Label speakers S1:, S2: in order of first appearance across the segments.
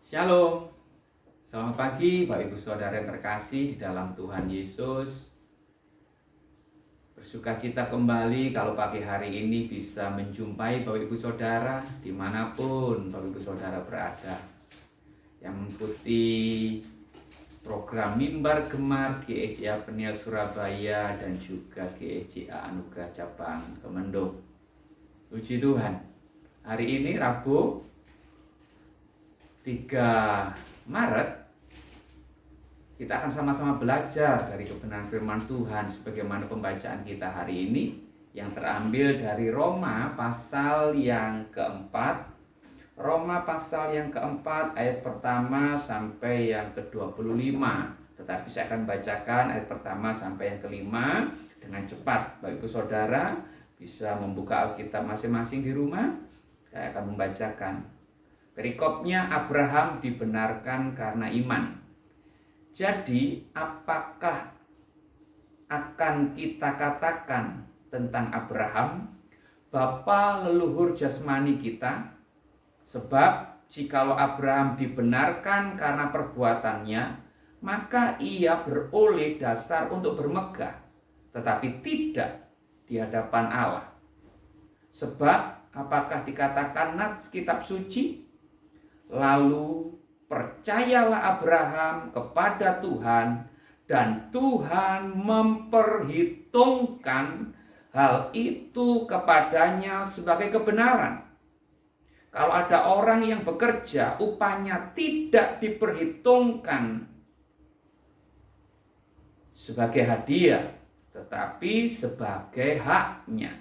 S1: Shalom, selamat pagi Bapak Ibu Saudara yang terkasih di dalam Tuhan Yesus. Bersukacita kembali kalau pagi hari ini bisa menjumpai Bapak Ibu Saudara dimanapun Bapak Ibu Saudara berada, yang mengikuti program Mimbar Gemar GEJA Peniel Surabaya dan juga GEJA Anugerah Cabang Kemendung. Puji Tuhan, hari ini Rabu 3 Maret kita akan sama-sama belajar dari kebenaran firman Tuhan sebagaimana pembacaan kita hari ini yang terambil dari Roma pasal yang keempat. Roma pasal yang keempat ayat pertama sampai yang ke-25. Tetapi saya akan bacakan ayat pertama sampai yang kelima dengan cepat. Bapak Ibu Saudara bisa membuka Alkitab masing-masing di rumah. Saya akan membacakan. Perikopnya, Abraham dibenarkan karena iman. Jadi, apakah akan kita katakan tentang Abraham, bapa leluhur jasmani kita? Sebab, jikalau Abraham dibenarkan karena perbuatannya, maka ia beroleh dasar untuk bermegah, tetapi tidak di hadapan Allah. Sebab, apakah dikatakan nats kitab suci? Lalu percayalah Abraham kepada Tuhan, dan Tuhan memperhitungkan hal itu kepadanya sebagai kebenaran. Kalau ada orang yang bekerja, upahnya tidak diperhitungkan sebagai hadiah, tetapi sebagai haknya.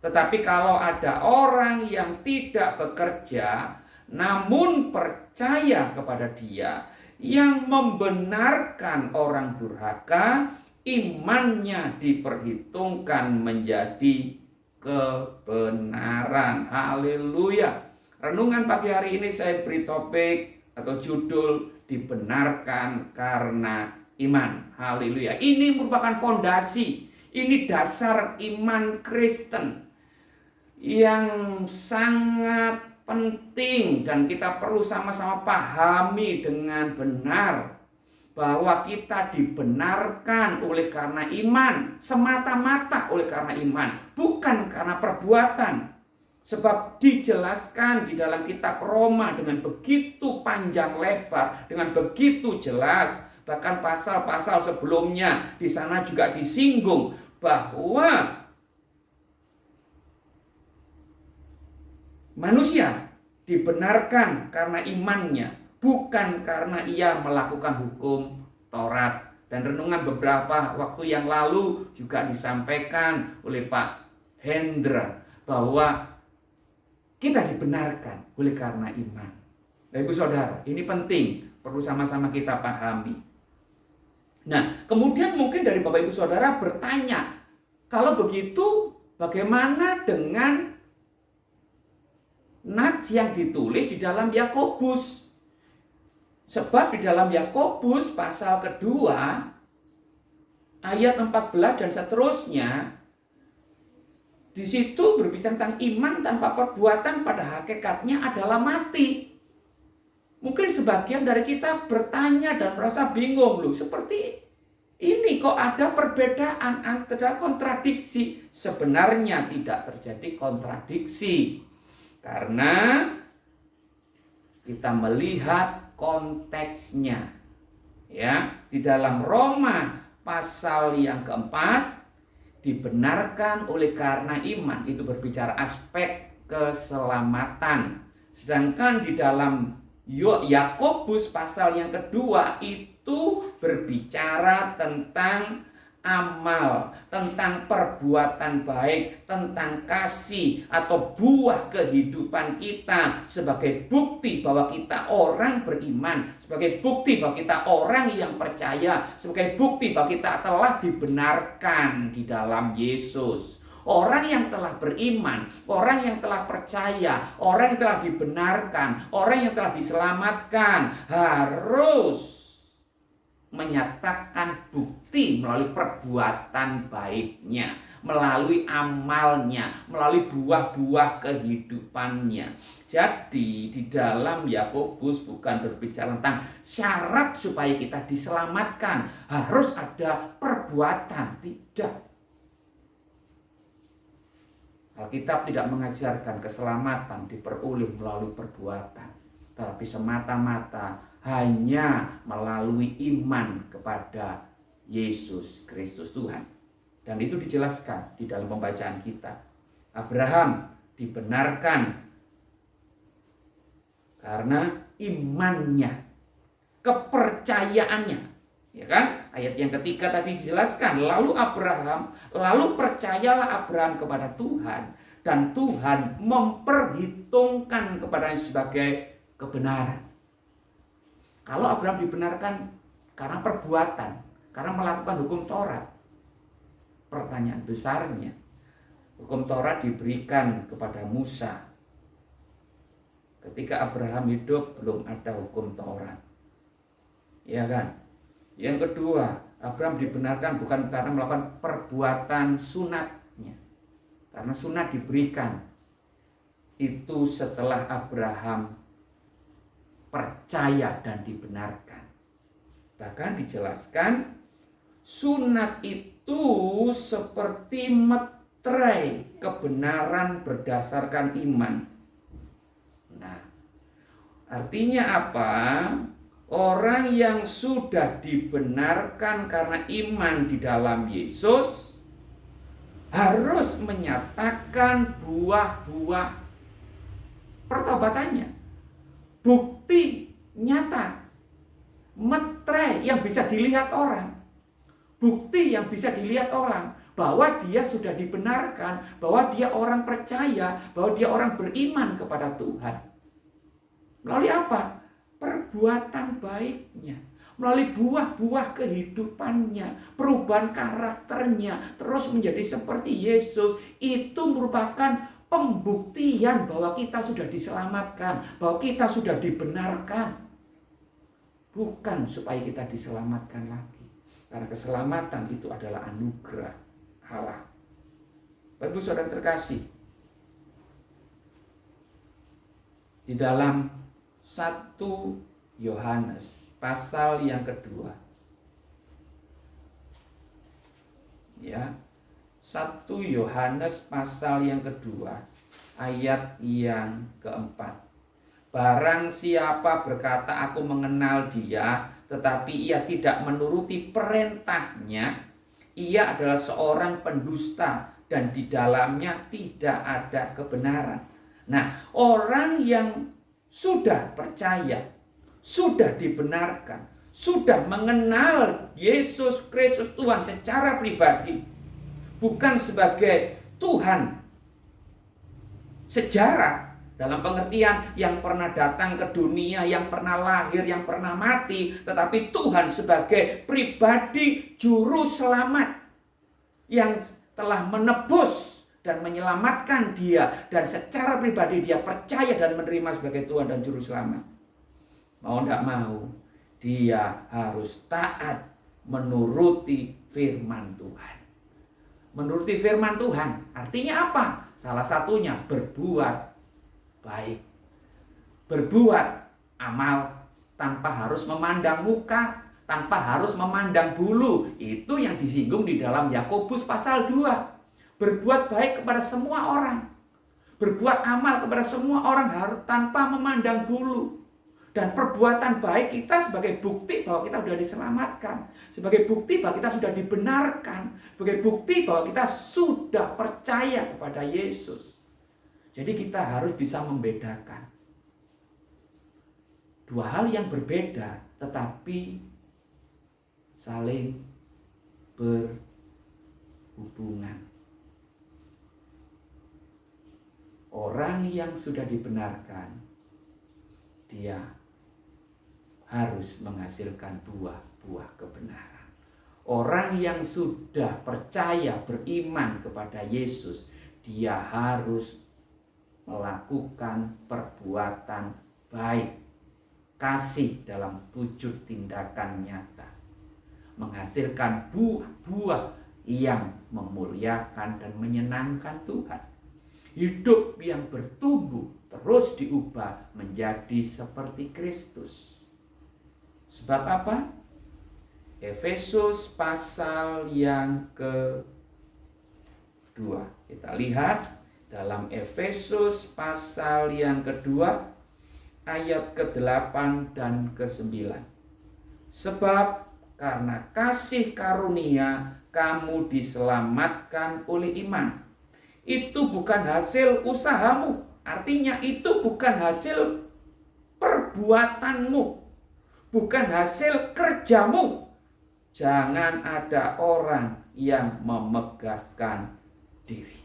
S1: Tetapi kalau ada orang yang tidak bekerja, namun percaya kepada Dia yang membenarkan orang durhaka, imannya diperhitungkan menjadi kebenaran. Haleluya. Renungan pagi hari ini saya beri topik atau judul dibenarkan karena iman. Haleluya. Ini merupakan fondasi, ini dasar iman Kristen yang sangat penting, dan kita perlu sama-sama pahami dengan benar bahwa kita dibenarkan oleh karena iman, semata-mata oleh karena iman, bukan karena perbuatan. Sebab dijelaskan di dalam kitab Roma dengan begitu panjang lebar, dengan begitu jelas, bahkan pasal-pasal sebelumnya di sana juga disinggung bahwa manusia dibenarkan karena imannya, bukan karena ia melakukan hukum Taurat. Dan renungan beberapa waktu yang lalu juga disampaikan oleh Pak Hendra bahwa kita dibenarkan oleh karena iman. Ibu Saudara, ini penting, perlu sama-sama kita pahami. Nah, kemudian mungkin dari Bapak Ibu Saudara bertanya, kalau begitu bagaimana dengan nats yang ditulis di dalam Yakobus? Sebab di dalam Yakobus pasal kedua ayat 14 dan seterusnya, di situ berbicara tentang iman tanpa perbuatan pada hakikatnya adalah mati. Mungkin sebagian dari kita bertanya dan merasa bingung, loh, seperti ini kok ada perbedaan, ada kontradiksi. Sebenarnya tidak terjadi kontradiksi, karena kita melihat konteksnya. Ya, di dalam Roma pasal yang keempat, dibenarkan oleh karena iman, itu berbicara aspek keselamatan. Sedangkan di dalam Yakobus pasal yang kedua itu berbicara tentang amal, tentang perbuatan baik, tentang kasih atau buah kehidupan kita sebagai bukti bahwa kita orang beriman, sebagai bukti bahwa kita orang yang percaya, sebagai bukti bahwa kita telah dibenarkan di dalam Yesus. Orang yang telah beriman, orang yang telah percaya, orang yang telah dibenarkan, orang yang telah diselamatkan harus menyatakan bukti melalui perbuatan baiknya. melalui amalnya, melalui buah-buah kehidupannya. Jadi di dalam Yakobus bukan berbicara tentang syarat supaya kita diselamatkan, harus ada perbuatan, tidak. Alkitab tidak mengajarkan keselamatan diperoleh melalui perbuatan, tapi semata-mata hanya melalui iman kepada Yesus Kristus Tuhan. Dan itu dijelaskan di dalam pembacaan kita. Abraham dibenarkan karena imannya, kepercayaannya. Ya kan? Ayat yang ketiga tadi dijelaskan, lalu percayalah Abraham kepada Tuhan, dan Tuhan memperhitungkan kepadanya sebagai kebenaran. Kalau Abraham dibenarkan karena perbuatan, karena melakukan hukum Taurat, pertanyaan besarnya, hukum Taurat diberikan kepada Musa. Ketika Abraham hidup belum ada hukum Taurat. Ya kan? Yang kedua, Abraham dibenarkan bukan karena melakukan perbuatan sunatnya. Karena sunat diberikan itu setelah Abraham percaya dan dibenarkan. Bahkan dijelaskan sunat itu seperti meterai kebenaran berdasarkan iman. Nah, artinya apa? Orang yang sudah dibenarkan karena iman di dalam Yesus harus menyatakan buah-buah pertobatannya. Bukti nyata, meterai yang bisa dilihat orang. Bukti yang bisa dilihat orang bahwa dia sudah dibenarkan, bahwa dia orang percaya, bahwa dia orang beriman kepada Tuhan. Melalui apa? Perbuatan baiknya, melalui buah-buah kehidupannya, perubahan karakternya, terus menjadi seperti Yesus. Itu merupakan pembuktian bahwa kita sudah diselamatkan, bahwa kita sudah dibenarkan. Bukan supaya kita diselamatkan lagi, karena keselamatan itu adalah anugerah Allah. Bapak Ibu Saudara terkasih, di dalam 1 Yohanes pasal yang kedua, ya, 1 Yohanes pasal yang kedua ayat yang keempat. Barang siapa berkata aku mengenal dia, tetapi ia tidak menuruti perintahnya, ia adalah seorang pendusta dan di dalamnya tidak ada kebenaran. Nah, orang yang sudah percaya, sudah dibenarkan, sudah mengenal Yesus Kristus Tuhan secara pribadi, bukan sebagai Tuhan sejarah dalam pengertian yang pernah datang ke dunia, yang pernah lahir, yang pernah mati, tetapi Tuhan sebagai pribadi juru selamat yang telah menebus dan menyelamatkan dia, dan secara pribadi dia percaya dan menerima sebagai Tuhan dan Juru Selamat. Mau tidak mau, dia harus taat menuruti firman Tuhan. Menuruti firman Tuhan artinya apa? Salah satunya berbuat baik, berbuat amal tanpa harus memandang muka, tanpa harus memandang bulu. Itu yang disinggung di dalam Yakobus pasal 2. Berbuat baik kepada semua orang, berbuat amal kepada semua orang harus tanpa memandang bulu. Dan perbuatan baik kita sebagai bukti bahwa kita sudah diselamatkan, sebagai bukti bahwa kita sudah dibenarkan, sebagai bukti bahwa kita sudah percaya kepada Yesus. Jadi kita harus bisa membedakan dua hal yang berbeda tetapi saling berhubungan. Orang yang sudah dibenarkan, dia harus menghasilkan buah-buah kebenaran. Orang yang sudah percaya, beriman kepada Yesus, dia harus melakukan perbuatan baik, kasih dalam wujud tindakan nyata, menghasilkan buah-buah yang memuliakan dan menyenangkan Tuhan. Hidup yang bertumbuh terus diubah menjadi seperti Kristus. Sebab apa? Efesus pasal yang kedua. Kita lihat dalam Efesus pasal yang kedua ayat ke-8 dan ke-9. Sebab karena kasih karunia kamu diselamatkan oleh iman. Itu bukan hasil usahamu. Artinya itu bukan hasil perbuatanmu. Bukan hasil kerjamu. Jangan ada orang yang memegahkan diri.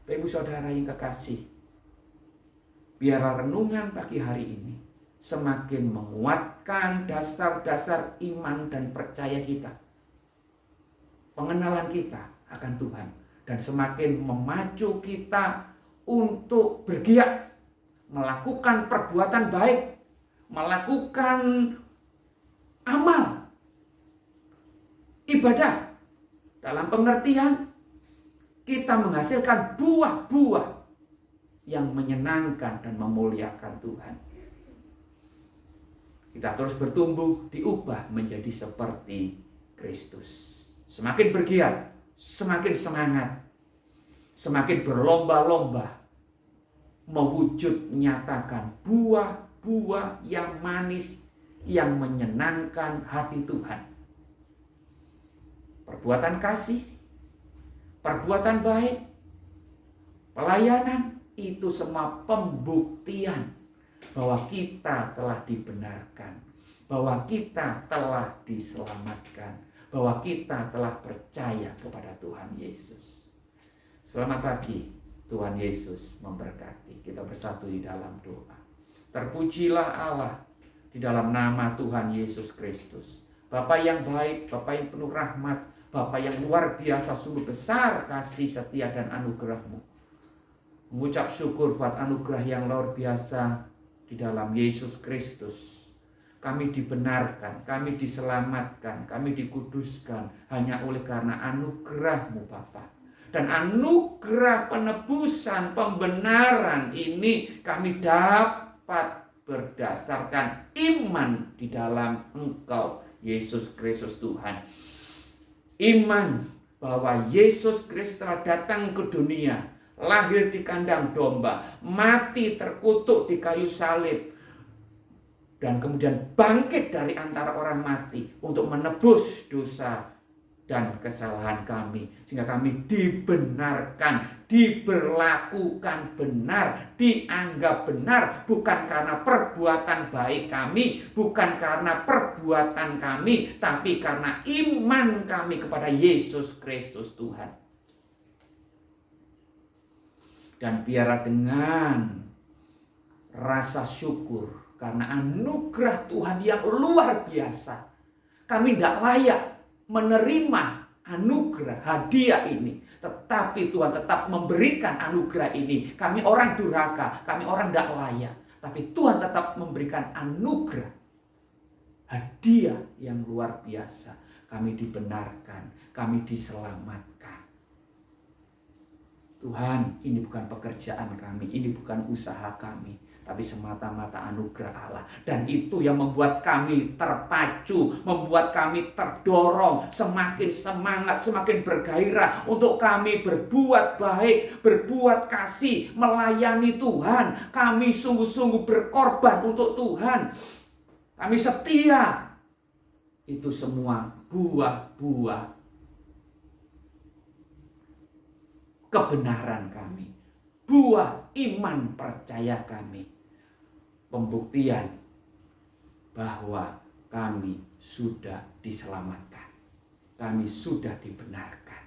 S1: Bapak Ibu Saudara yang kekasih, biarlah renungan pagi hari ini semakin menguatkan dasar-dasar iman dan percaya kita. Pengenalan kita akan Tuhan. Dan semakin memacu kita untuk bergiat, melakukan perbuatan baik, melakukan amal, ibadah. Dalam pengertian, kita menghasilkan buah-buah yang menyenangkan dan memuliakan Tuhan. Kita terus bertumbuh, diubah menjadi seperti Kristus. Semakin bergiat, semakin semangat, semakin berlomba-lomba mewujud nyatakan buah-buah yang manis yang menyenangkan hati Tuhan. Perbuatan kasih, perbuatan baik, pelayanan, itu semua pembuktian bahwa kita telah dibenarkan, bahwa kita telah diselamatkan, bahwa kita telah percaya kepada Tuhan Yesus. Selamat pagi, Tuhan Yesus memberkati. Kita bersatu di dalam doa. Terpujilah Allah di dalam nama Tuhan Yesus Kristus. Bapa yang baik, Bapa yang penuh rahmat, Bapa yang luar biasa, sungguh besar kasih setia dan anugerah-Mu. Mengucap syukur buat anugerah yang luar biasa di dalam Yesus Kristus. Kami dibenarkan, kami diselamatkan, kami dikuduskan hanya oleh karena anugerah-Mu Bapa. Dan anugerah penebusan, pembenaran ini kami dapat berdasarkan iman di dalam Engkau, Yesus Kristus Tuhan. Iman bahwa Yesus Kristus telah datang ke dunia, lahir di kandang domba, mati terkutuk di kayu salib, dan kemudian bangkit dari antara orang mati untuk menebus dosa dan kesalahan kami. Sehingga kami dibenarkan, diberlakukan benar, dianggap benar. Bukan karena perbuatan baik kami, bukan karena perbuatan kami, tapi karena iman kami kepada Yesus Kristus Tuhan. Dan biarlah dengan rasa syukur karena anugerah Tuhan yang luar biasa, kami tidak layak menerima anugerah hadiah ini. Tetapi Tuhan tetap memberikan anugerah ini. Kami orang durhaka, kami orang tidak layak. Tapi Tuhan tetap memberikan anugerah hadiah yang luar biasa. Kami dibenarkan, kami diselamatkan. Tuhan, ini bukan pekerjaan kami, ini bukan usaha kami, tapi semata-mata anugerah Allah. Dan itu yang membuat kami terpacu, membuat kami terdorong, semakin semangat, semakin bergairah untuk kami berbuat baik, berbuat kasih, melayani Tuhan. Kami sungguh-sungguh berkorban untuk Tuhan. Kami setia. Itu semua buah-buah kebenaran kami, buah iman percaya kami, pembuktian bahwa kami sudah diselamatkan, kami sudah dibenarkan.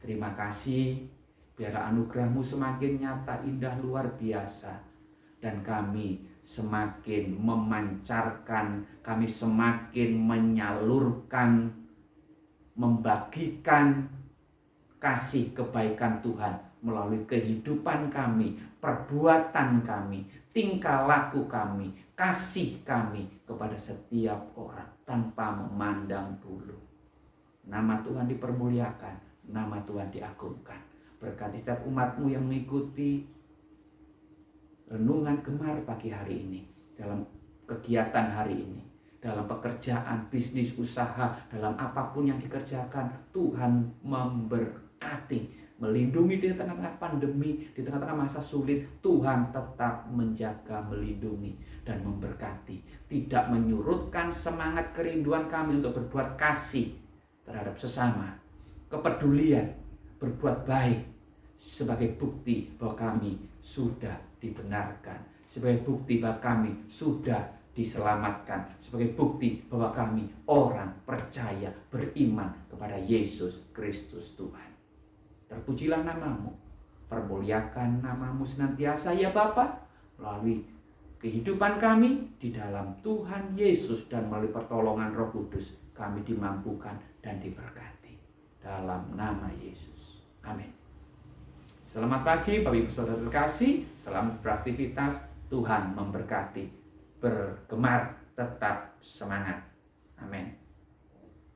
S1: Terima kasih, biarlah anugerah-Mu semakin nyata, indah, luar biasa, dan kami semakin memancarkan, kami semakin menyalurkan, membagikan kasih kebaikan Tuhan melalui kehidupan kami, perbuatan kami, tingkah laku kami, kasih kami kepada setiap orang tanpa memandang bulu. Nama Tuhan dipermuliakan, nama Tuhan diagungkan. Berkati setiap umat-Mu yang mengikuti renungan Gemar pagi hari ini, dalam kegiatan hari ini, dalam pekerjaan, bisnis, usaha, dalam apapun yang dikerjakan, Tuhan memberkati, melindungi di tengah-tengah pandemi, di tengah-tengah masa sulit. Tuhan tetap menjaga, melindungi, dan memberkati. Tidak menyurutkan semangat kerinduan kami untuk berbuat kasih terhadap sesama, kepedulian, berbuat baik, sebagai bukti bahwa kami sudah dibenarkan, sebagai bukti bahwa kami sudah diselamatkan, sebagai bukti bahwa kami orang percaya, beriman kepada Yesus Kristus Tuhan. Terpujilah nama-Mu, permuliakan nama-Mu senantiasa ya Bapa, melalui kehidupan kami di dalam Tuhan Yesus dan melalui pertolongan Roh Kudus kami dimampukan dan diberkati dalam nama Yesus. Amin. Selamat pagi Bapak Ibu Saudara terkasih, selamat beraktivitas, Tuhan memberkati. Bergemar, tetap semangat. Amin.